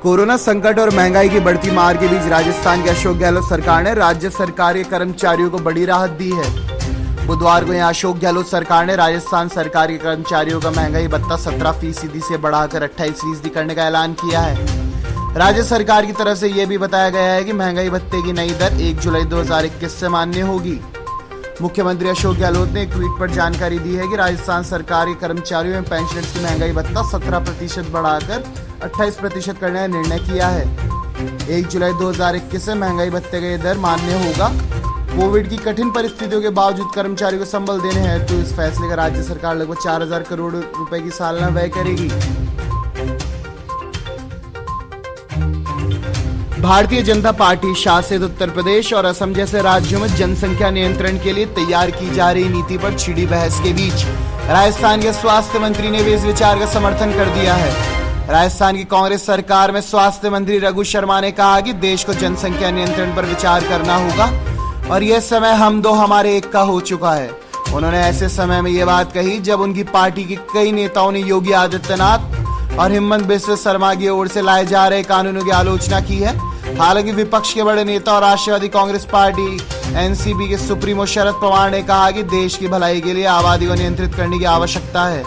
Corona संकट और महंगाई की बढ़ती मार के बीच राजस्थान की अशोक गहलोत सरकार ने राज्य सरकारी कर्मचारियों को बड़ी राहत दी है। बुधवार को यहां अशोक गहलोत सरकार ने राजस्थान सरकारी कर्मचारियों का महंगाई भत्ता 17% से बढ़ाकर 28% करने का ऐलान किया है। राज्य सरकार की तरफ से यह भी बताया गया है कि महंगाई भत्ते की नई दर 1 जुलाई 2021 से मान्य होगी। मुख्यमंत्री अशोक गहलोत ने एक ट्वीट पर जानकारी दी है कि राजस्थान सरकार के कर्मचारियों एवं पेंशनर्स की महंगाई भत्ता 17% बढ़ाकर 28% करने का निर्णय किया है। 1 जुलाई 2021 से महंगाई भत्ते का यह दर मान्य होगा। कोविड की कठिन परिस्थितियों के बावजूद कर्मचारियों को संबल देने हैं तो इस फैसले का राज्य सरकार लगभग 4,000 करोड़ रुपए की सालाना व्यय करेगी। भारतीय जनता पार्टी शासित उत्तर प्रदेश और असम जैसे राज्यों में जनसंख्या नियंत्रण के लिए तैयार की जा रही नीति पर छिड़ी बहस के बीच राजस्थान के स्वास्थ्य मंत्री ने भी इस विचार का समर्थन कर दिया है। राजस्थान की कांग्रेस सरकार में स्वास्थ्य मंत्री रघु शर्मा ने कहा कि देश को जनसंख्या नियंत्रण पर विचार करना होगा और यह समय हम दो हमारे एक का हो चुका है। उन्होंने ऐसे समय में यह बात कही जब उनकी पार्टी के कई नेताओं ने योगी आदित्यनाथ और हिमंत बिस्वा शर्मा की ओर से लाए जा रहे कानूनों की आलोचना की है। हालांकि विपक्ष के बड़े नेता और राष्ट्रवादी कांग्रेस पार्टी एनसीपी के सुप्रीमो शरद पवार ने कहा कि देश की भलाई के लिए आबादी को नियंत्रित करने की आवश्यकता है।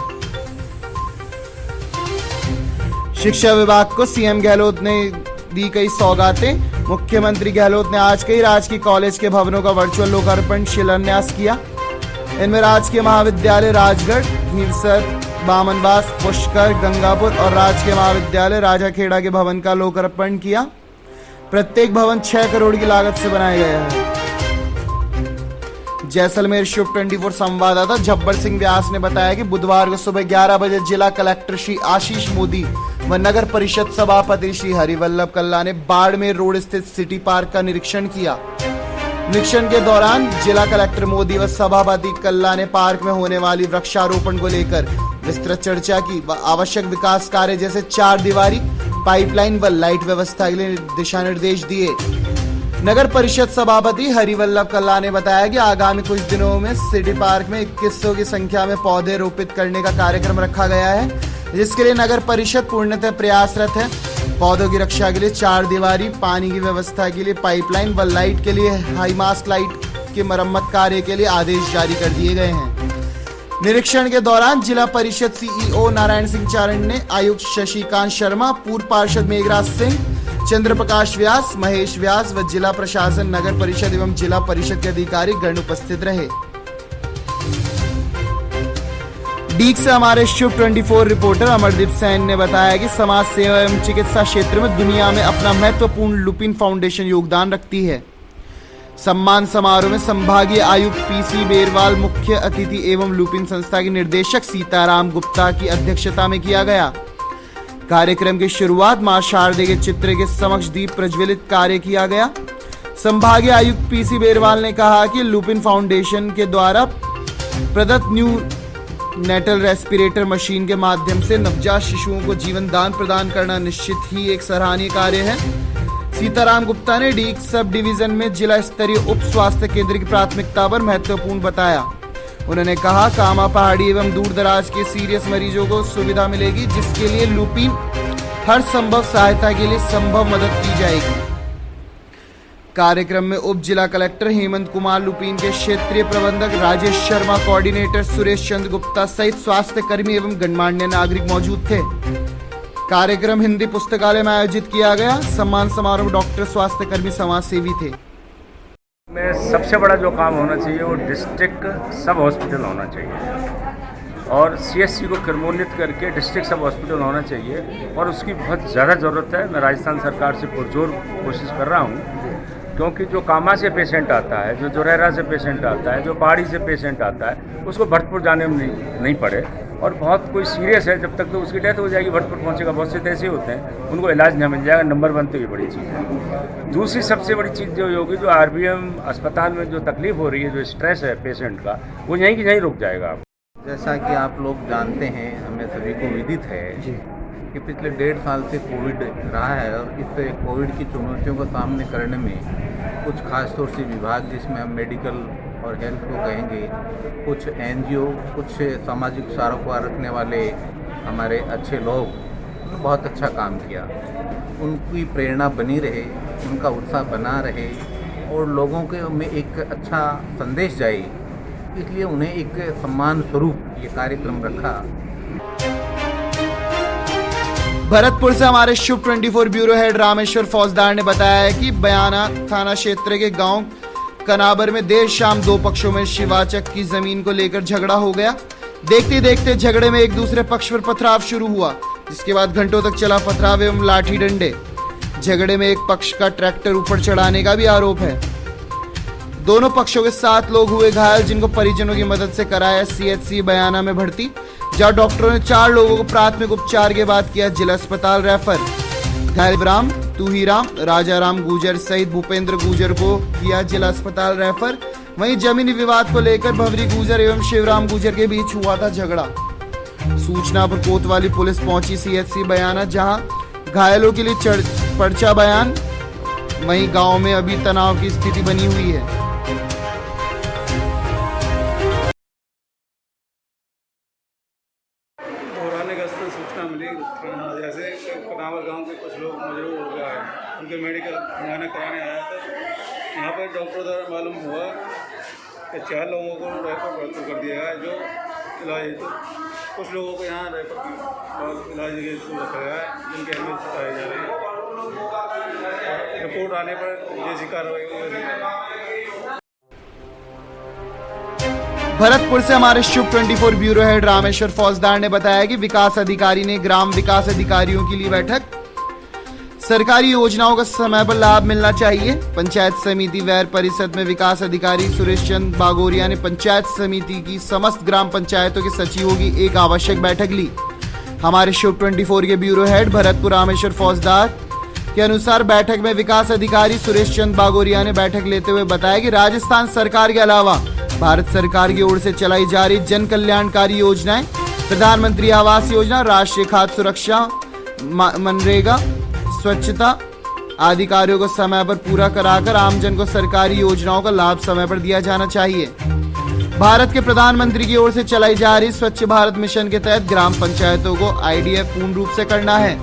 शिक्षा विभाग को सीएम गहलोत ने दी कई सौगातें। मुख्यमंत्री गहलोत ने आज कई राजकीय कॉलेज के भवनों का वर्चुअल लोकार्पण शिलान्यास किया। इनमें राजकीय महाविद्यालय राजगढ़, खीवसर, बामनवास, पुष्कर, गंगापुर और राजकीय महाविद्यालय राजाखेड़ा के भवन का लोकार्पण किया। प्रत्येक भवन 6 करोड़ की लागत से बनाया गया है। जैसलमेर शिफ्ट 24 संवाददाता जब्बर सिंह व्यास ने बताया कि बुधवार को सुबह 11 बजे जिला कलेक्टर श्री आशीष मोदी व नगर परिषद सभापति श्री हरिवल्लभ कल्ला ने बाड़मेर रोड स्थित सिटी पार्क का निरीक्षण किया। निरीक्षण के दौरान जिला कलेक्टर मोदी व सभापति कल्ला ने पार्क में होने वाली वृक्षारोपण को लेकर विस्तृत चर्चा की व आवश्यक विकास कार्य जैसे 4 दीवारी, पाइपलाइन व लाइट व्यवस्था के लिए दिशा निर्देश दिए। नगर परिषद सभापति हरिवल्लभ कल्ला ने बताया कि आगामी कुछ दिनों में सिटी पार्क में 2100 की संख्या में पौधे रोपित करने का कार्यक्रम रखा गया है, जिसके लिए नगर परिषद पूर्णतः प्रयासरत है। पौधों की रक्षा के लिए 4 दीवारी, पानी की व्यवस्था के लिए पाइपलाइन व लाइट के लिए हाई मास्ट लाइट के मरम्मत कार्य के लिए आदेश जारी कर दिए गए हैं। निरीक्षण के दौरान जिला परिषद सीईओ नारायण सिंह चारण ने आयुक्त शशिकांत शर्मा, पूर्व पार्षद मेघराज सिंह, चंद्र प्रकाश व्यास, महेश व्यास व जिला प्रशासन, नगर परिषद एवं जिला परिषद के अधिकारी गण उपस्थित रहे। डीग से हमारे शिफ्ट 24 रिपोर्टर अमरदीप सैन ने बताया कि समाज सेवा एवं चिकित्सा क्षेत्र में दुनिया में अपना महत्वपूर्ण लुपिन फाउंडेशन योगदान रखती है। सम्मान समारोह में संभागीय आयुक्त पीसी बेरवाल, मुख्य अतिथि एवं लुपिन संस्था के निदेशक सीताराम गुप्ता की अध्यक्षता में किया गया। कार्यक्रम की शुरुआत मां शारदे के चित्र के समक्ष दीप प्रज्वलित कार्य किया गया। संभागीय आयुक्त पीसी बेरवाल ने कहा कि लुपिन फाउंडेशन के द्वारा प्रदत्त न्यू नेटल रेस्पिरेटर मशीन के माध्यम से नवजात शिशुओं को जीवन दान प्रदान करना निश्चित ही एक सराहनीय कार्य है। सीताराम गुप्ता ने डीग सब डिवीजन में जिला स्तरीय उप स्वास्थ्य केंद्र की प्राथमिकता पर महत्वपूर्ण बताया। उन्होंने कहा कामा पहाड़ी एवं दूर दराज के सीरियस मरीजों को सुविधा मिलेगी, जिसके लिए लुपिन हर संभव सहायता के लिए संभव मदद की जाएगी। कार्यक्रम में उप जिला कलेक्टर हेमंत कुमार, लुपिन के क्षेत्रीय प्रबंधक राजेश शर्मा, कोऑर्डिनेटर सुरेश चंद्र गुप्ता सहित स्वास्थ्य कर्मी एवं गणमान्य नागरिक मौजूद थे। कार्यक्रम हिंदी पुस्तकालय में आयोजित किया गया। सम्मान समारोह में डॉक्टर, स्वास्थ्य कर्मी, समाज सेवी थे। में सबसे बड़ा जो काम होना चाहिए वो डिस्ट्रिक्ट सब हॉस्पिटल होना चाहिए और सीएचसी को क्रमोन्नत करके डिस्ट्रिक्ट सब हॉस्पिटल होना चाहिए और उसकी बहुत ज़्यादा ज़रूरत है। मैं राजस्थान सरकार से पुरजोर कोशिश कर रहा हूँ, क्योंकि जो कामा से पेशेंट आता है, जो जोरेरा से पेशेंट आता है, जो पहाड़ी से पेशेंट आता है, उसको भरतपुर जाने में नहीं पड़े। और बहुत कोई सीरियस है, जब तक तो उसकी डेथ हो जाएगी भरतपुर पहुंचेगा। बहुत से ऐसे होते हैं उनको इलाज नहीं मिल जाएगा। नंबर 1 तो ये बड़ी चीज़ है। दूसरी सबसे बड़ी चीज़ जो होगी, जो आरबीएम अस्पताल में जो तकलीफ हो रही है, जो स्ट्रेस है पेशेंट का, वो यहीं की यहीं रुक जाएगा। जैसा कि आप लोग जानते हैं, हमें सभी को विदित है कि पिछले 1.5 साल से कोविड रहा है और इस कोविड की चुनौतियों का सामने करने में कुछ खास तौर से विभाग, जिसमें हम मेडिकल और हेल्थ को कहेंगे, कुछ एनजीओ, कुछ सामाजिक सरोकार रखने वाले हमारे अच्छे लोग उन्होंने बहुत अच्छा काम किया। उनकी प्रेरणा बनी रहे, उनका उत्साह बना रहे और लोगों के में एक अच्छा संदेश जाए, इसलिए उन्हें एक सम्मान स्वरूप ये कार्यक्रम रखा। भरतपुर से हमारे शुभ 24 ब्यूरो हेड रामेश्वर फौजदार ने बताया है कि बयाना थाना क्षेत्र के गांव कनाबर में देर शाम दो पक्षों में शिवाचक की जमीन को लेकर झगड़ा हो गया। देखते देखते झगड़े में एक दूसरे पक्ष पर पथराव शुरू हुआ, जिसके बाद घंटों तक चला पथराव एवं लाठी डंडे। झगड़े में एक पक्ष का ट्रैक्टर ऊपर चढ़ाने का भी आरोप है। दोनों पक्षों के 7 लोग हुए घायल, जिनको परिजनों की मदद से कराया CHC बयाना में भर्ती, जहां डॉक्टरों ने 4 लोगों को प्राथमिक उपचार के बाद किया जिला अस्पताल रेफर। घायल राम, तूहीराम, राजाराम गुजर सहित भूपेंद्र गुजर को किया जिला अस्पताल रेफर। वहीं जमीनी विवाद को लेकर भवरी गुजर एवं शिवराम गुजर के बीच हुआ था झगड़ा। सूचना पर कोतवाली पुलिस पहुंची CHC बयाना, जहां घायलों के लिए पर्चा बयान। वहीं गांव में अभी तनाव की स्थिति बनी हुई है। सूचना मिली जैसे कनावर गांव के कुछ लोग मजबूर हो गए हैं, उनके मेडिकल मुआयना कराने आया था। यहाँ पर डॉक्टर द्वारा मालूम हुआ कि 4 लोगों को रेफर भर्ती कर दिया है, जो इलाज हेतु कुछ लोगों को यहाँ रेफर और इलाज हेतु रखा गया है, जिनके एमएच बताए जा रहे हैं। रिपोर्ट आने पर जैसी कार्रवाई होगी। भरतपुर से हमारे शुभ 24 ब्यूरो हेड रामेश्वर फौजदार ने बताया कि विकास अधिकारी ने ग्राम विकास अधिकारियों के लिए बैठक। सरकारी योजनाओं का समय पर लाभ मिलना चाहिए। पंचायत समिति वैर परिषद में विकास अधिकारी सुरेश चंद बागोरिया ने पंचायत समिति की समस्त ग्राम पंचायतों के सचिवों की एक आवश्यक बैठक ली। हमारे शुभ 24 के ब्यूरो हेड भरतपुर रामेश्वर फौजदार के अनुसार बैठक में विकास अधिकारी सुरेश चंद बागोरिया ने बैठक लेते हुए बताया कि राजस्थान सरकार के अलावा भारत सरकार की ओर से चलाई जा रही जन कल्याणकारी योजनाएं, प्रधानमंत्री आवास योजना, राष्ट्रीय खाद्य सुरक्षा, मनरेगा, स्वच्छता आदि कार्यों को समय पर पूरा कराकर आमजन को सरकारी योजनाओं का लाभ समय पर दिया जाना चाहिए। भारत के प्रधानमंत्री की ओर से चलाई जा रही स्वच्छ भारत मिशन के तहत ग्राम पंचायतों को IDF पूर्ण रूप से करना है।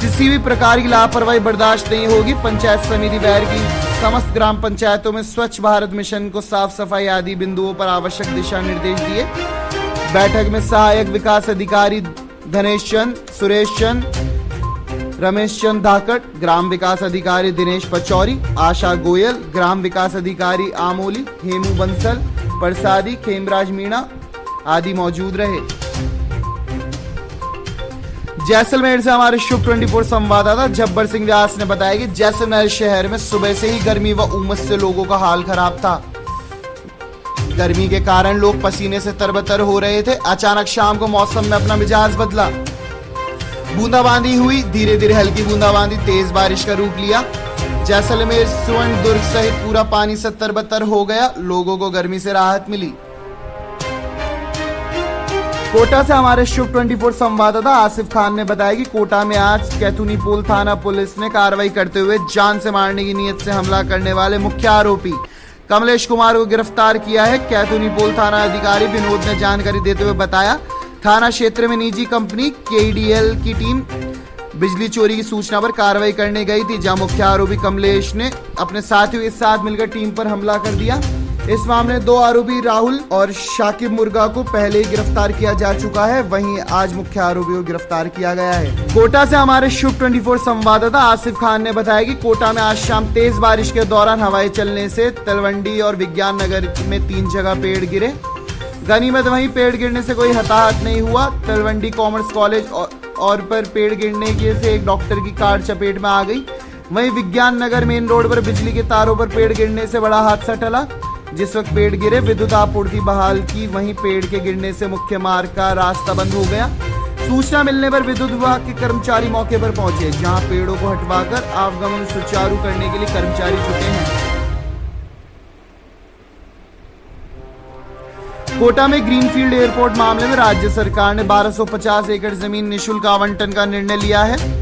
किसी भी प्रकार की लापरवाही बर्दाश्त नहीं होगी। पंचायत समिति वैर की समस्त ग्राम पंचायतों में स्वच्छ भारत मिशन को साफ सफाई आदि बिंदुओं पर आवश्यक दिशा निर्देश दिए। बैठक में सहायक विकास अधिकारी धनेश चंद, सुरेश चंद, रमेश चंद धाकड़, ग्राम विकास अधिकारी दिनेश पचौरी, आशा गोयल, ग्राम विकास अधिकारी आमोली, हेमू बंसल, प्रसादी, खेमराज मीणा आदि मौजूद रहे। जैसलमेर से हमारे शुभ 24 संवाददाता जब्बर सिंह व्यास ने बताया कि जैसलमेर शहर में सुबह से ही गर्मी व उमस से लोगों का हाल खराब था। गर्मी के कारण लोग पसीने से तरबतर हो रहे थे। अचानक शाम को मौसम में अपना मिजाज बदला, बूंदाबांदी हुई। धीरे धीरे हल्की बूंदाबांदी तेज बारिश का रूप लिया। जैसलमेर, स्वर्ण दुर्ग सहित पूरा पानी से तरबतर हो गया। लोगों को गर्मी से राहत मिली। कोटा से हमारे शुभ 24 संवाददाता आसिफ खान ने बताया कि कोटा में आज कैथुनीपोल थाना पुलिस ने कार्रवाई करते हुए जान से मारने की नीयत से हमला करने वाले मुख्य आरोपी कमलेश कुमार को गिरफ्तार किया है। कैथुनीपोल थाना अधिकारी विनोद ने जानकारी देते हुए बताया, थाना क्षेत्र में निजी कंपनी KDL की टीम बिजली चोरी की सूचना पर कार्रवाई करने गई थी, जहां मुख्य आरोपी कमलेश ने अपने साथियों के साथ मिलकर टीम पर हमला कर दिया। इस मामले में 2 आरोपी राहुल और शाकिब मुर्गा को पहले ही गिरफ्तार किया जा चुका है। वहीं आज मुख्य आरोपी को गिरफ्तार किया गया है। कोटा से हमारे शुभ 24 संवाददाता आसिफ खान ने बताया कि कोटा में आज शाम तेज बारिश के दौरान हवाएं चलने से तलवंडी और विज्ञान नगर में 3 जगह पेड़ गिरे। गनीमत वहीं पेड़ गिरने से कोई हताहत नहीं हुआ। तलवंडी कॉमर्स कॉलेज और पर पेड़ गिरने से एक डॉक्टर की कार चपेट में आ गई। वहीं विज्ञान नगर मेन रोड पर बिजली के तारों पर पेड़ गिरने से बड़ा हादसा टला। जिस वक्त पेड़ गिरे, विद्युत आपूर्ति बहाल की। वहीं पेड़ के गिरने से मुख्य मार्ग का रास्ता बंद हो गया। सूचना मिलने पर विद्युत विभाग के कर्मचारी मौके पर पहुंचे, जहां पेड़ों को हटवाकर आवागमन सुचारू करने के लिए कर्मचारी जुटे हैं। कोटा में ग्रीनफील्ड एयरपोर्ट मामले में राज्य सरकार ने 1250 एकड़ जमीन निःशुल्क आवंटन का निर्णय लिया है।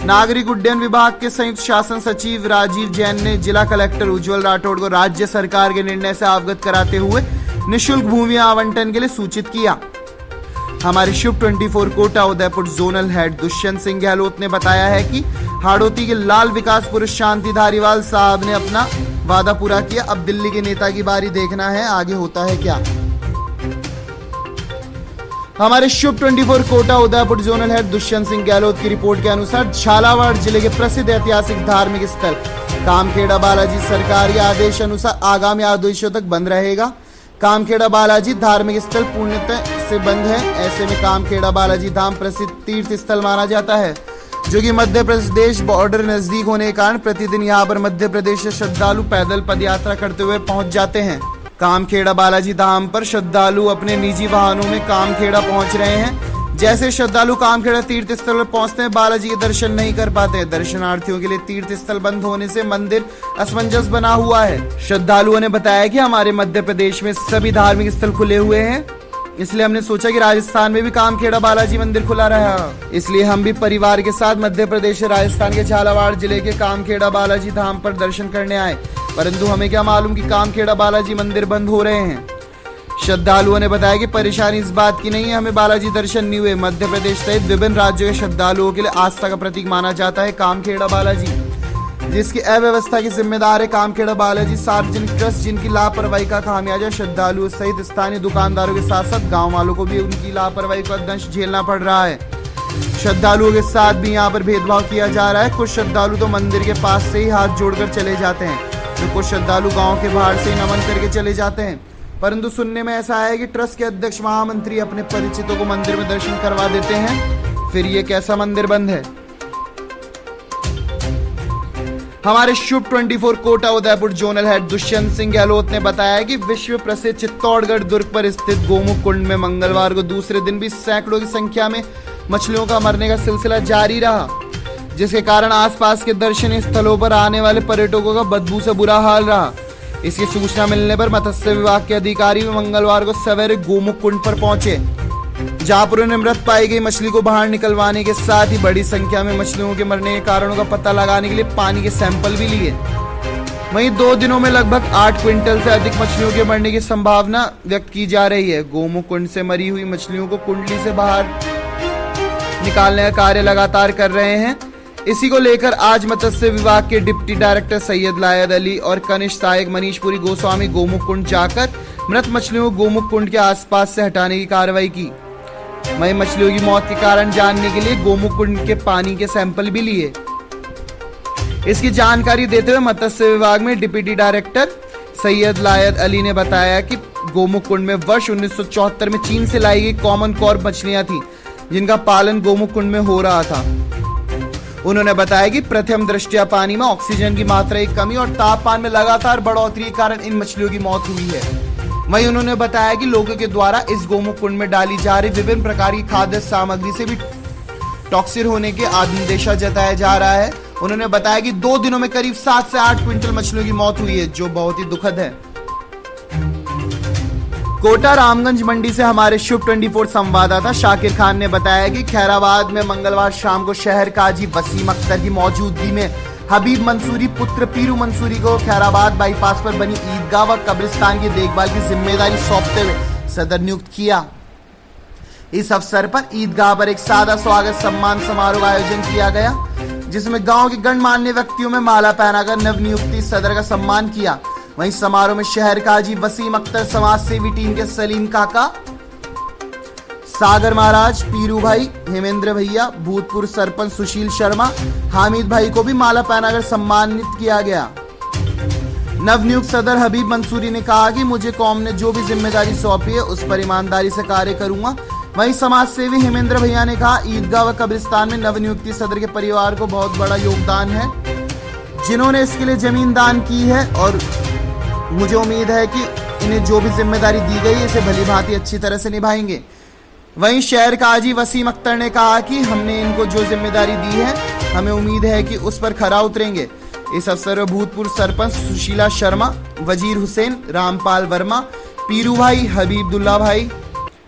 नागरिक उड्डयन विभाग के संयुक्त शासन सचिव राजीव जैन ने जिला कलेक्टर उज्जवल राठौड़ को राज्य सरकार के निर्णय से अवगत कराते हुए निःशुल्क भूमि आवंटन के लिए सूचित किया। हमारे शुभ 24 कोटा उदयपुर जोनल हेड दुष्यंत सिंह गहलोत ने बताया है कि हाड़ौती के लाल विकास पुरुष शांति धारीवाल साहब ने अपना वादा पूरा किया। अब दिल्ली के नेता की बारी देखना है, आगे होता है क्या। हमारे शुभ 24 कोटा उदयपुर जोनल हेड दुष्यंत सिंह गहलोत की रिपोर्ट के अनुसार झालावाड़ जिले के प्रसिद्ध ऐतिहासिक धार्मिक स्थल कामखेड़ा बालाजी सरकारी आदेश अनुसार आगामी आदेशों तक बंद रहेगा। कामखेड़ा बालाजी धार्मिक स्थल पूर्णतः से बंद है। ऐसे में कामखेड़ा बालाजी धाम प्रसिद्ध तीर्थ स्थल माना जाता है, जो कि मध्य प्रदेश बॉर्डर नजदीक होने के कारण प्रतिदिन यहाँ पर मध्य प्रदेश से श्रद्धालु पैदल पद यात्रा करते हुए पहुंच जाते हैं। कामखेड़ा बालाजी धाम पर श्रद्धालु अपने निजी वाहनों में कामखेड़ा पहुंच रहे हैं। जैसे श्रद्धालु कामखेड़ा तीर्थ स्थल पर पहुंचते हैं, बालाजी के दर्शन नहीं कर पाते। दर्शनार्थियों के लिए तीर्थ स्थल बंद होने से मंदिर असमंजस बना हुआ है। श्रद्धालुओं ने बताया कि हमारे मध्य प्रदेश में सभी धार्मिक स्थल खुले हुए हैं, इसलिए हमने सोचा कि राजस्थान में भी कामखेड़ा बालाजी मंदिर खुला रहा, इसलिए हम भी परिवार के साथ मध्य प्रदेश से राजस्थान के झालावाड़ जिले के कामखेड़ा बालाजी धाम पर दर्शन करने आए, परंतु हमें क्या मालूम कि कामखेड़ा बालाजी मंदिर बंद हो रहे हैं। श्रद्धालुओं ने बताया कि परेशानी इस बात की नहीं है, हमें बालाजी दर्शन नहीं हुए। मध्य प्रदेश सहित विभिन्न राज्यों के श्रद्धालुओं के लिए आस्था का प्रतीक माना जाता है कामखेड़ा बालाजी, जिसकी अव्यवस्था की जिम्मेदार है कामखेड़ा बालाजी सार्वजनिक ट्रस्ट, जिनकी लापरवाही का खामियाजा श्रद्धालुओं सहित स्थानीय दुकानदारों के साथ साथ गाँव वालों को भी उनकी लापरवाही का दंश झेलना पड़ रहा है। श्रद्धालुओं के साथ भी यहाँ पर भेदभाव किया जा रहा है। कुछ श्रद्धालु तो मंदिर के पास से ही हाथ जोड़कर चले जाते हैं, तो कुछ श्रद्धालु गांव के बाहर से ही नमन करके चले जाते हैं। परंतु सुनने में ऐसा है कि ट्रस्ट के अध्यक्ष महामंत्री अपने परिचितों को मंदिर में दर्शन करवा देते हैं, फिर ये कैसा मंदिर बंद है। हमारे शुभ 24 कोटा उदयपुर जोनल हेड दुष्यंत सिंह गहलोत ने बताया कि विश्व प्रसिद्ध चित्तौड़गढ़ दुर्ग पर स्थित गोमुख कुंड में मंगलवार को दूसरे दिन भी सैकड़ों की संख्या में मछलियों का मरने का सिलसिला जारी रहा, जिसके कारण आसपास के दर्शनीय स्थलों पर आने वाले पर्यटकों का बदबू से बुरा हाल रहा। इसकी सूचना मिलने पर मत्स्य विभाग के अधिकारी मंगलवार को सवेरे गोमुख कुंड पर पहुंचे, जहां पर उन्हें मृत पाई गई मछली को बाहर निकलवाने के साथ ही बड़ी संख्या में मछलियों के मरने के कारणों का पता लगाने के लिए पानी के सैंपल भी लिए। वहीं 2 दिनों में लगभग 8 क्विंटल से अधिक मछलियों के मरने की संभावना व्यक्त की जा रही है। गोमुख कुंड से मरी हुई मछलियों को कुंडली से बाहर निकालने का कार्य लगातार कर रहे हैं। इसी को लेकर आज मत्स्य विभाग के डिप्टी डायरेक्टर सैयद लायद अली और कनिष्ठ सहायक मनीषपुरी गोस्वामी गोमुख कुंड जाकर मृत मछलियों को गोमुख कुंड के आसपास से हटाने की कार्रवाई की। वहीं मछलियों की मौत के कारण जानने के लिए गोमुख कुंड के पानी के सैंपल भी लिए। इसकी जानकारी देते हुए मत्स्य विभाग में डिप्टी डायरेक्टर सैयद लायद अली ने बताया कि गोमुख कुंड में वर्ष 1974 में चीन से लाई गई कॉमन कॉर्प मछलियां थी, जिनका पालन गोमुख कुंड में हो रहा था। उन्होंने बताया कि प्रथम दृष्टया पानी में ऑक्सीजन की मात्रा की कमी और तापमान में लगातार बढ़ोतरी के कारण इन मछलियों की मौत हुई है। वहीं उन्होंने बताया कि लोगों के द्वारा इस गोमुख कुंड में डाली जा रही विभिन्न प्रकार की खाद्य सामग्री से भी टॉक्सिक होने के अंदेशा जताया जा रहा है। उन्होंने बताया कि 2 दिनों में करीब 7 से 8 क्विंटल मछलियों की मौत हुई है, जो बहुत ही दुखद है। कोटा रामगंज मंडी से हमारे शुभ 24 संवाददाता शाकिर खान ने बताया कि खैराबाद में मंगलवार शाम को शहर काजी वसीम अख्तर की मौजूदगी में हबीब मंसूरी पुत्र पीरू मंसूरी को खैराबाद बाईपास पर बनी ईदगाह व कब्रिस्तान की देखभाल की जिम्मेदारी सौंपते हुए सदर नियुक्त किया। इस अवसर पर ईदगाह पर एक सादा स्वागत सम्मान समारोह का आयोजन किया गया, जिसमें गांव के गणमान्य व्यक्तियों में माला पहनाकर नवनियुक्ति सदर का सम्मान किया। वहीं समारोह में शहर काजी वसीम अख्तर, समाज सेवी टीम के सलीम काका, सागर महाराज, पीरू भाई, हेमेंद्र भैया, भूतपूर्व सरपंच सुशील शर्मा, हामिद भाई को भी माला पहनाकर सम्मानित किया गया। नवनियुक्त सदर हबीब मंसूरी ने कहा कि मुझे कौम ने जो भी जिम्मेदारी सौंपी है उस पर ईमानदारी से कार्य करूंगा। वहीं समाज सेवी हेमेंद्र भैया ने कहा, ईदगाह व कब्रिस्तान में नवनियुक्ति सदर के परिवार को बहुत बड़ा योगदान है, जिन्होंने इसके लिए जमीन दान की है और मुझे उम्मीद है कि इन्हें जो भी जिम्मेदारी दी गई है इसे भली भांति अच्छी तरह से निभाएंगे। वहीं शहर काजी वसीम अख्तर ने कहा कि हमने इनको जो जिम्मेदारी दी है हमें उम्मीद है कि उस पर खरा उतरेंगे। इस अवसर पर भूतपूर्व सरपंच सुशीला शर्मा, वजीर हुसैन, रामपाल वर्मा, पीरू भाई, हबीबुल्ला भाई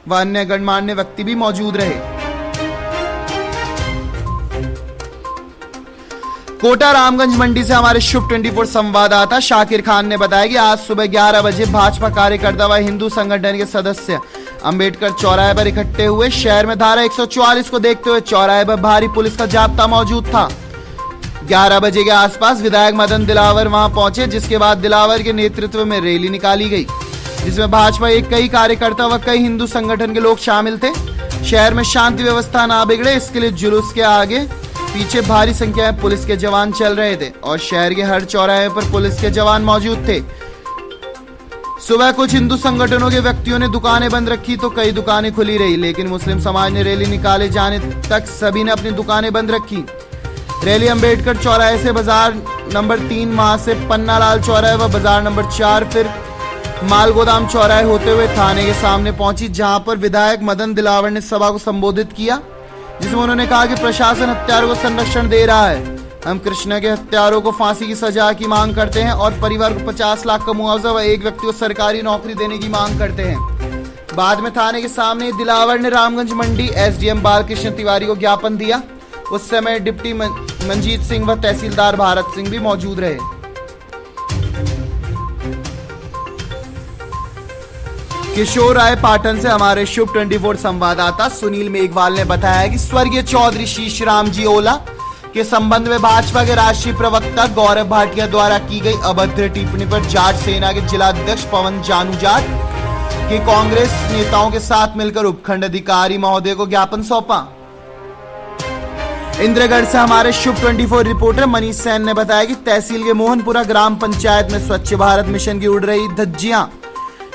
व अन्य गणमान्य व्यक्ति भी मौजूद रहे। कोटा रामगंज मंडी से हमारे शुभ 24 संवाददाता शाकिर खान ने बताया कि आज सुबह 11 बजे भाजपा कार्यकर्ता व हिंदू संगठन के सदस्य अंबेडकर चौराहे पर इकट्ठे हुए। शहर में धारा 144 को देखते हुए चौराहे पर भारी पुलिस का जाब्ता मौजूद था। 11 बजे के आसपास विधायक मदन दिलावर वहां पहुंचे, जिसके बाद दिलावर के नेतृत्व में रैली निकाली गई, जिसमें भाजपा के कई कार्यकर्ता व कई हिंदू संगठन के लोग शामिल थे। शहर में शांति व्यवस्था ना बिगड़े, इसके लिए जुलूस के आगे पीछे भारी संख्या में पुलिस के जवान चल रहे थे और शहर के हर चौराहे पर पुलिस के जवान मौजूद थे। सुबह कुछ हिंदू संगठनों के व्यक्तियों ने दुकानें बंद रखी तो कई दुकानें खुली रही, लेकिन मुस्लिम समाज ने रैली निकाले जाने तक सभी ने अपनी दुकानें बंद रखी। रैली अंबेडकर चौराहे से बाजार नंबर 3 वहां से पन्ना लाल चौराहे व बाजार नंबर 4 फिर मालगोदाम चौराहे होते हुए थाने के सामने पहुंची, जहां पर विधायक मदन दिलावर ने सभा को संबोधित किया, जिसमें उन्होंने कहा कि प्रशासन हत्यारों को संरक्षण दे रहा है। हम कृष्णा के हत्यारों को फांसी की सजा की मांग करते हैं और परिवार को 50 लाख का मुआवजा व एक व्यक्ति को सरकारी नौकरी देने की मांग करते हैं। बाद में थाने के सामने दिलावर ने रामगंज मंडी एसडीएम बालकृष्ण तिवारी को ज्ञापन दिया। उस समय डिप्टी मंजीत सिंह व तहसीलदार भारत सिंह भी मौजूद रहे। किशोर राय पाटन से हमारे शुभ 24 संवाददाता सुनील मेघवाल ने बताया कि स्वर्गीय चौधरी शीश राम जी ओला के संबंध में भाजपा के राष्ट्रीय प्रवक्ता गौरव भाटिया द्वारा की गई अभद्र टिप्पणी पर जाट सेना के जिलाध्यक्ष पवन जानू जाट के कांग्रेस नेताओं के साथ मिलकर उपखंड अधिकारी महोदय को ज्ञापन सौंपा। इंद्रगढ़ से हमारे शुभ 24 रिपोर्टर मनीष सैन ने बताया कि तहसील के मोहनपुरा ग्राम पंचायत में स्वच्छ भारत मिशन की उड़ रही धज्जियां,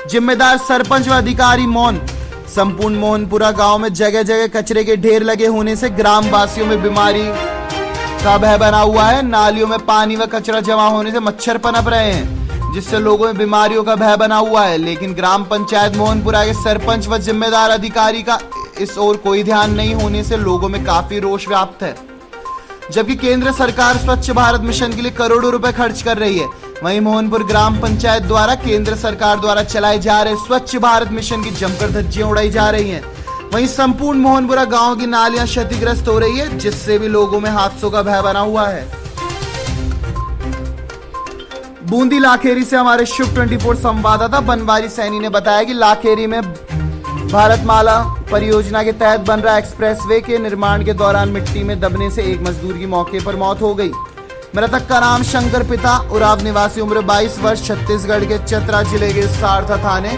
जिम्मेदार सरपंच व अधिकारी मौन। संपूर्ण मोहनपुरा गांव में जगह जगह कचरे के ढेर लगे होने से ग्राम वासियों में बीमारी का भय बना हुआ है। नालियों में पानी व कचरा जमा होने से मच्छर पनप रहे हैं, जिससे लोगों में बीमारियों का भय बना हुआ है। लेकिन ग्राम पंचायत मोहनपुरा के सरपंच व जिम्मेदार अधिकारी का इस ओर कोई ध्यान नहीं होने से लोगों में काफी रोष व्याप्त है। जबकि केंद्र सरकार स्वच्छ भारत मिशन के लिए करोड़ों रुपए खर्च कर रही है, वहीं मोहनपुर ग्राम पंचायत द्वारा केंद्र सरकार द्वारा चलाए जा रहे स्वच्छ भारत मिशन की जमकर धज्जियां उड़ाई जा रही हैं। वहीं संपूर्ण मोहनपुरा गांव की नालियां क्षतिग्रस्त हो रही है, जिससे भी लोगों में हादसों का भय बना हुआ है। बूंदी लाखेरी से हमारे शुभ 24 संवाददाता बनवारी सैनी ने बताया कि लाखेरी में भारतमाला परियोजना के तहत बन रहा एक्सप्रेसवे के निर्माण के दौरान मिट्टी में दबने से एक मजदूर की मौके पर मौत हो गई। मृतक का नाम शंकर पिता उराव निवासी उम्र 22 वर्ष छत्तीसगढ़ के चतरा जिले के सारथा थाने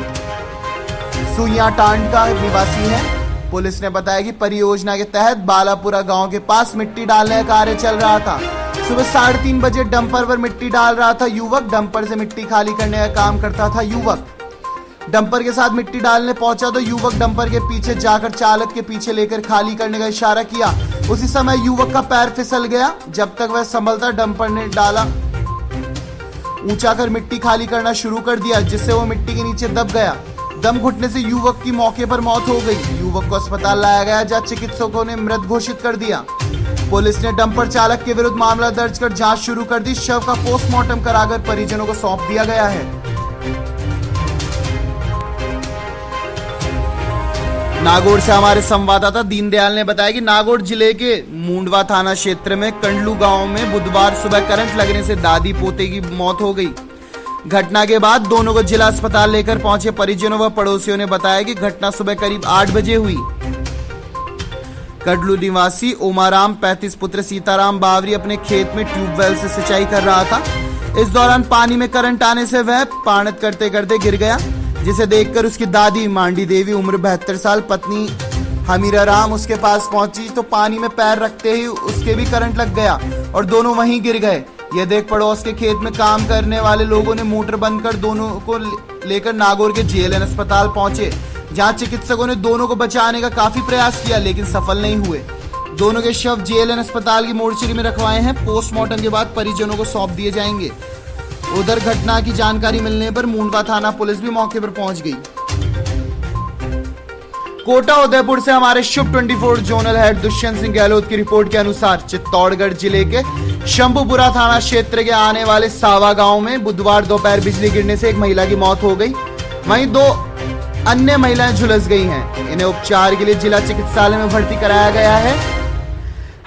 सुइया टांड का निवासी है। पुलिस ने बताया कि परियोजना के तहत बालापुरा गांव के पास मिट्टी डालने का कार्य चल रहा था। सुबह 3:30 बजे डंपर पर मिट्टी डाल रहा था युवक। डंपर से मिट्टी खाली करने का काम करता था युवक। डंपर के साथ मिट्टी डालने पहुंचा तो युवक डंपर के पीछे जाकर चालक के पीछे लेकर खाली करने का इशारा किया। उसी समय युवक का पैर फिसल गया। जब तक वह संभलता डंपर ने डाला ऊंचा कर मिट्टी खाली करना शुरू कर दिया, जिससे वो मिट्टी के नीचे दब गया। दम घुटने से युवक की मौके पर मौत हो गई। युवक को अस्पताल लाया गया, जहां चिकित्सकों ने मृत घोषित कर दिया। पुलिस ने डंपर चालक के विरुद्ध मामला दर्ज कर जांच शुरू कर दी। शव का पोस्टमार्टम कराकर परिजनों को सौंप दिया गया है। नागौर से हमारे संवाददाता दीनदयाल ने बताया कि नागौर जिले के मुंडवा थाना क्षेत्र में कंडलू गांव में बुधवार सुबह करंट लगने से दादी पोते की मौत हो गई। घटना के बाद दोनों को जिला अस्पताल लेकर पहुंचे परिजनों व पड़ोसियों ने बताया कि घटना सुबह करीब 8 बजे हुई। कंडलू निवासी ओमाराम 35 पुत्र सीताराम बावरी अपने खेत में ट्यूबवेल से सिंचाई कर रहा था। इस दौरान पानी में करंट आने से वह पाणत करते करते गिर गया, जिसे देखकर उसकी दादी मांडी देवी उम्र 72 साल पत्नी हमीरा राम उसके पास पहुंची तो पानी में पैर रखते ही उसके भी करंट लग गया और दोनों वहीं गिर गए। यह देख पड़ोस के खेत में काम करने वाले लोगों ने मोटर बंद कर दोनों को लेकर नागौर के जेएलएन अस्पताल पहुंचे, जहां चिकित्सकों ने दोनों को बचाने का काफी प्रयास किया लेकिन सफल नहीं हुए। दोनों के शव जेएलएन अस्पताल की मोर्चरी में रखवाए हैं। पोस्टमार्टम के बाद परिजनों को सौंप दिए जाएंगे। उधर घटना की जानकारी मिलने पर मुंडवा थाना पुलिस भी मौके पर पहुंच गई। कोटा उदयपुर से हमारे शुभ 24 जोनल हेड दुष्यंत सिंह गहलोत की रिपोर्ट के अनुसार चित्तौड़गढ़ जिले के शंभुपुरा थाना क्षेत्र के आने वाले सावा गांव में बुधवार दोपहर बिजली गिरने से एक महिला की मौत हो गई। वहीं 2 अन्य महिलाएं झुलस गई हैं। इन्हें उपचार के लिए जिला चिकित्सालय में भर्ती कराया गया है।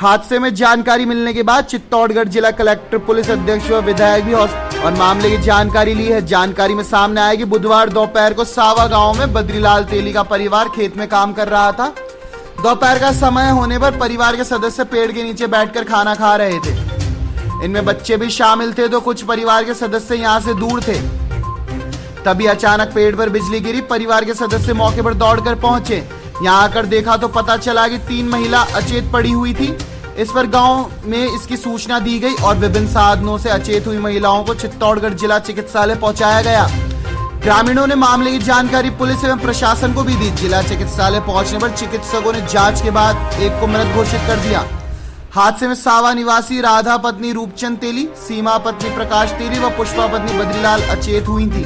हादसे में जानकारी मिलने के बाद चित्तौड़गढ़ जिला कलेक्टर, पुलिस अधीक्षक व विधायक भी और मामले की जानकारी ली है। जानकारी में सामने आया कि बुधवार दोपहर को सावा गांव में बद्रीलाल तेली का परिवार खेत में काम कर रहा था। दोपहर का समय होने पर परिवार के सदस्य पेड़ के नीचे बैठकर खाना खा रहे थे। इनमें बच्चे भी शामिल थे, तो कुछ परिवार के सदस्य यहाँ से दूर थे। तभी अचानक पेड़ पर बिजली गिरी। परिवार के सदस्य मौके पर दौड़कर पहुंचे। यहाँ आकर देखा तो पता चला कि 3 महिला अचेत पड़ी हुई थी। इस पर गांव में इसकी सूचना दी गई और विभिन्न साधनों से अचेत हुई महिलाओं को चित्तौड़गढ़ जिला चिकित्सालय पहुंचाया गया। ग्रामीणों ने मामले की जानकारी पुलिस एवं प्रशासन को भी दी। जिला चिकित्सालय पहुंचने पर चिकित्सकों ने जांच के बाद एक को मृत घोषित कर दिया। हादसे में सावा निवासी राधा पत्नी रूपचंद तेली, सीमा पत्नी प्रकाश तेली व पुष्पा पत्नी बद्रीलाल अचेत हुई थी।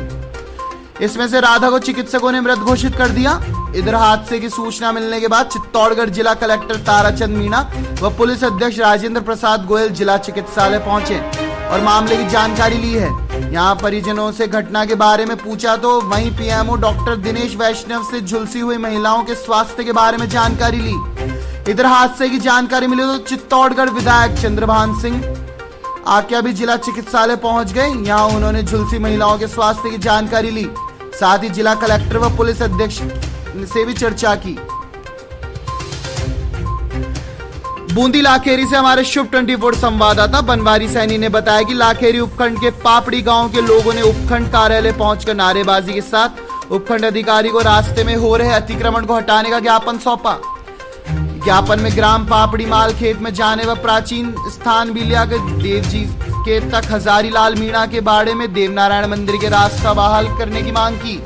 इसमें से राधा को चिकित्सकों ने मृत घोषित कर दिया। इधर हादसे की सूचना मिलने के बाद चित्तौड़गढ़ जिला कलेक्टर ताराचंद मीणा व पुलिस अध्यक्ष राजेंद्र प्रसाद गोयल जिला चिकित्सालय पहुंचे और मामले की जानकारी ली है। यहां परिजनों से घटना के बारे में पूछा तो वहीं पीएमओ डॉक्टर दिनेश वैष्णव से झुलसी हुई महिलाओं के स्वास्थ्य के बारे में जानकारी ली। इधर हादसे की जानकारी मिली तो चित्तौड़गढ़ विधायक चंद्रभान सिंह आक्या भी जिला चिकित्सालय पहुंच गए। यहाँ उन्होंने झुलसी महिलाओं के स्वास्थ्य की जानकारी ली, साथ ही जिला कलेक्टर व पुलिस अधीक्षक से भी चर्चा की। बूंदी लाखेरी से हमारे शुभ 24 संवाददाता बनवारी सैनी ने बताया कि लाखेरी उपखंड के पापड़ी गांव के लोगों ने उपखंड कार्यालय पहुंचकर नारेबाजी के साथ उपखंड अधिकारी को रास्ते में हो रहे अतिक्रमण को हटाने का ज्ञापन सौंपा। ज्ञापन में ग्राम पापड़ी माल खेत में जाने व प्राचीन स्थान बिलिया के देवजी के तक हजारी लाल मीणा के बाड़े में देवनारायण मंदिर के रास्ता बहाल करने की मांग की।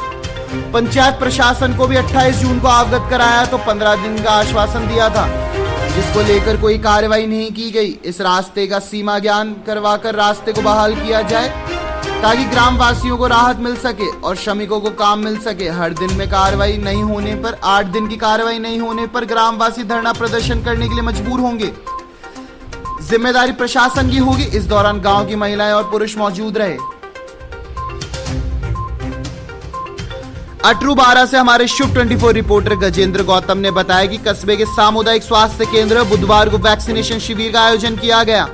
पंचायत प्रशासन को भी 28 जून को अवगत कराया तो 15 दिन का आश्वासन दिया था, जिसको लेकर कोई कार्रवाई नहीं की गई। इस रास्ते का सीमा ज्ञान करवाकर रास्ते को बहाल किया जाए ताकि ग्राम वासियों को राहत मिल सके और श्रमिकों को काम मिल सके। हर दिन में कार्रवाई नहीं होने पर 8 दिन की कार्रवाई नहीं होने पर ग्रामवासी धरना प्रदर्शन करने के लिए मजबूर होंगे। जिम्मेदारी प्रशासन की होगी। इस दौरान गांव की महिलाएं और पुरुष मौजूद रहे। अटरू बारा से हमारे शुभ 24 रिपोर्टर गजेंद्र गौतम ने बताया कि कस्बे के सामुदायिक स्वास्थ्य केंद्र बुधवार को वैक्सीनेशन शिविर का आयोजन किया गया।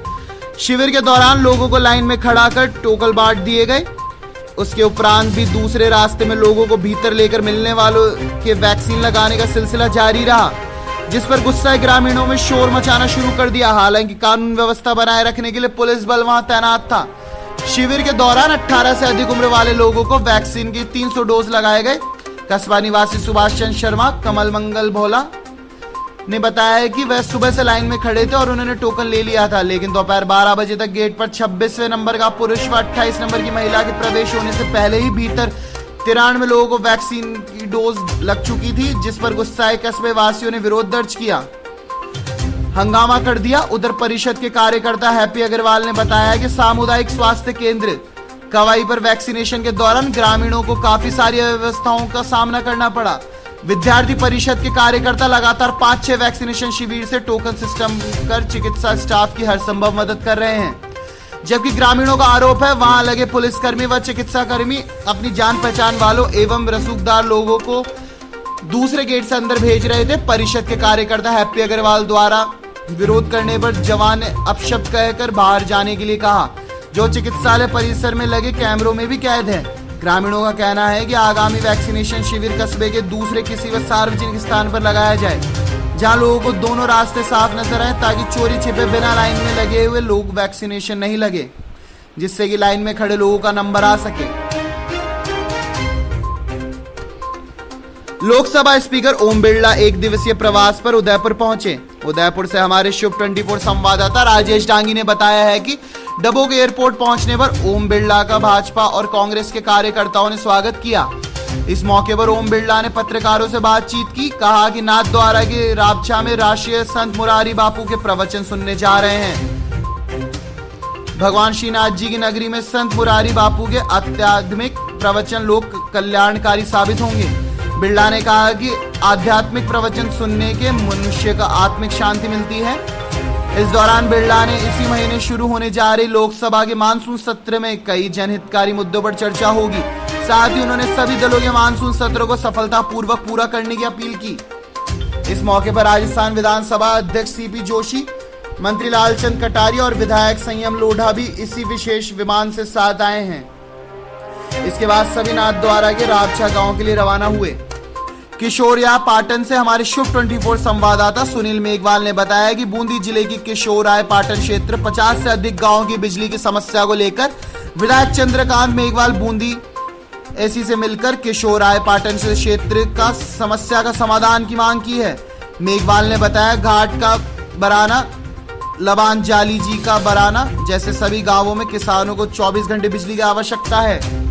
शिविर के दौरान लोगों को लाइन में खड़ा कर टोकन बांट दिए गए। उसके उपरांत भी दूसरे रास्ते में लोगों को भीतर लेकर मिलने वालों के वैक्सीन लगाने का सिलसिला जारी रहा, जिस पर गुस्साए ग्रामीणों में शोर मचाना शुरू कर दिया। हालांकि कानून व्यवस्था बनाए रखने के लिए पुलिस बल वहां तैनात था। शिविर के दौरान 18 से अधिक उम्र वाले लोगों को वैक्सीन की 300 डोज लगाए गए। कस्बा निवासी सुभाष चंद्र शर्मा कमल मंगल भोला ने बताया कि वह सुबह से लाइन में खड़े थे और उन्होंने टोकन ले लिया था, लेकिन दोपहर 12 बजे तक गेट पर 26वें नंबर का पुरुष व 28 नंबर की महिला के प्रवेश होने से पहले ही भीतर 93 लोगों को वैक्सीन की डोज लग चुकी थी, जिस पर गुस्साए कस्बे वासियों ने विरोध दर्ज किया, हंगामा कर दिया। उधर परिषद के कार्यकर्ता हैप्पी अग्रवाल ने बताया कि सामुदायिक स्वास्थ्य केंद्र कवाई पर वैक्सीनेशन के दौरान ग्रामीणों को काफी सारी अव्यवस्थाओं का सामना करना पड़ा। विद्यार्थी परिषद के कार्यकर्ता लगातार 5-6 वैक्सीनेशन शिविर से टोकन सिस्टम कर चिकित्सा स्टाफ की हर संभव मदद कर रहे हैं, जबकि ग्रामीणों का आरोप है वहां लगे पुलिसकर्मी व चिकित्सा कर्मी अपनी जान पहचान वालों एवं रसूखदार लोगों को दूसरे गेट से अंदर भेज रहे थे। परिषद के कार्यकर्ता हैप्पी अग्रवाल द्वारा विरोध करने पर जवान ने अपशब्द कहकर बाहर जाने के लिए कहा, जो चिकित्सालय परिसर में लगे कैमरों में भी कैद है। ग्रामीणों का कहना है कि आगामी वैक्सीनेशन शिविर कस्बे के दूसरे किसी व सार्वजनिक स्थान पर लगाया जाए, जहां लोगों को दोनों रास्ते साफ नजर आए, ताकि चोरी छिपे बिना लाइन में लगे हुए लोग वैक्सीनेशन नहीं लगे, जिससे कि लाइन में खड़े लोगों का नंबर आ सके। लोकसभा स्पीकर ओम बिरला एक दिवसीय प्रवास पर उदयपुर पहुंचे। उदयपुर से हमारे शुभ 24 संवाददाता राजेश डांगी ने बताया है कि डबोक एयरपोर्ट पहुंचने पर ओम बिरला का भाजपा और कांग्रेस के कार्यकर्ताओं ने स्वागत किया। इस मौके पर ओम बिरला ने पत्रकारों से बातचीत की, कहा कि नाथ द्वारा के राबछा में राष्ट्रीय संत मुरारी बापू के प्रवचन सुनने जा रहे हैं। भगवान श्रीनाथ जी की नगरी में संत मुरारी बापू के आध्यात्मिक प्रवचन लोक कल्याणकारी साबित होंगे। बिरला ने कहा कि आध्यात्मिक प्रवचन सुनने के मनुष्य का आत्मिक शांति मिलती है। इस दौरान बिरला ने इसी महीने शुरू होने जा रही लोकसभा के मानसून सत्र में कई जनहितकारी मुद्दों पर चर्चा होगी। साथ ही उन्होंने सभी दलों के मानसून सत्रों को सफलतापूर्वक पूरा करने की अपील की। इस मौके पर राजस्थान विधानसभा अध्यक्ष सीपी जोशी, मंत्री लालचंद कटारिया और विधायक संयम लोढ़ा भी इसी विशेष विमान से साथ आए हैं। इसके बाद सभी नाथद्वारा के राबछा गांव के लिए रवाना हुए। किशोरिया पाटन से हमारे शुभ 24 संवाददाता सुनील मेघवाल ने बताया कि बूंदी जिले की किशोराय पाटन क्षेत्र 50 से अधिक गांवों की बिजली की समस्या को लेकर विधायक चंद्रकांत मेघवाल बूंदी एसी से मिलकर किशोराय पाटन से क्षेत्र का समस्या का समाधान की मांग की है। मेघवाल ने बताया घाट का बराना, लबान जाली जी का बराना जैसे सभी गांवों में किसानों को 24 घंटे बिजली की आवश्यकता है।